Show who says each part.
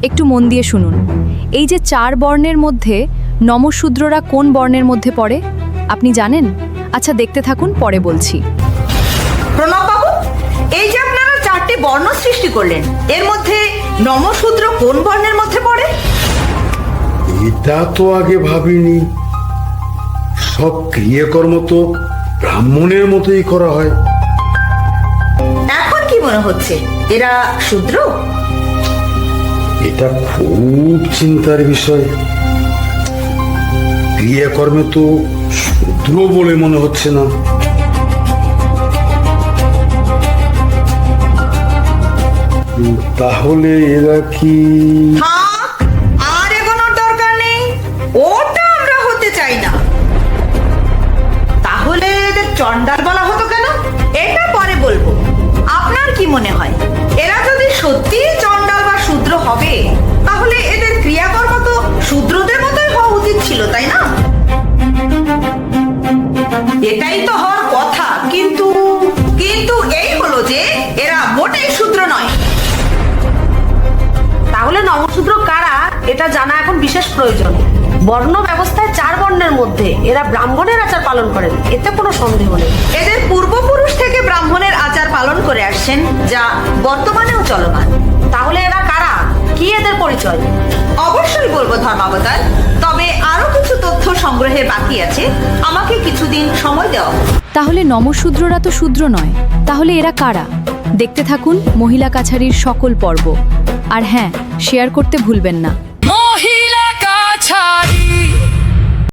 Speaker 1: একটু মন দিয়ে শুনুন। এই যে 4 বর্ণের মধ্যে নমশূদ্ররা কোন বর্ণের মধ্যে পড়ে আপনি জানেন? আচ্ছা দেখতে থাকুন, পরে বলছি।
Speaker 2: প্রণব বাবু, এই যে আপনারা 4টি বর্ণ সৃষ্টি করলেন, এর মধ্যে নমশূদ্র কোন বর্ণের মধ্যে পড়ে?
Speaker 3: এটা তো আগে ভাবিনি। সব ক্রিয়াকর্ম তো ব্রাহ্মণের মতোই করা হয়।
Speaker 2: এখন কি মনে হচ্ছে এরা শূদ্র?
Speaker 3: এটা খুব চিন্তার বিষয়। ক্রিয়াকর্মে তো শূদ্র বলে মনে হচ্ছে না। তাহলে এরা কি?
Speaker 2: থাক, আর এগোনোর দরকার নেই। ওটা আমরা হতে চাই না। তাহলে এদের চণ্ডাল বলা হতো কেন? এটা পরে বলবো। আপনার কি মনে হয় এরা যদি সত্যি চণ্ডাল বা শূদ্র হবে, তাহলে এদের ক্রিয়াকর্ম তো শূদ্রদের মতোই হওয়া উচিত ছিল, তাই না? এটাই তো হওয়ার কথা, কিন্তু কিন্তু এই হলো যে এরা মোটেই শূদ্র নয়।
Speaker 4: তাহলে নমশূদ্র কারা এটা জানা এখন বিশেষ প্রয়োজন। বর্ণ ব্যবস্থায় 4 বর্ণের মধ্যে এরা ব্রাহ্মণের আচার পালন করেন, এতে কোনো সন্দেহ নেই।
Speaker 2: এদের পূর্বপুরুষ থেকে ব্রাহ্মণের আচার পালন করে আসছেন, যা বর্তমানেও চলমান।
Speaker 4: তাহলে এরা কারা, কি এদের পরিচয়?
Speaker 2: অবশ্যই বলবো ধর্মাবতার, তবে আরো কিছু তথ্য সংগ্রহে বাকি আছে। আমাকে কিছুদিন সময় দেওয়া হোক।
Speaker 1: তাহলে নমশূদ্ররা তো শূদ্র নয়, তাহলে এরা কারা? দেখতে থাকুন মহিলা কাছারির সকল পর্ব। আর হ্যাঁ, শেয়ার করতে ভুলবেন না।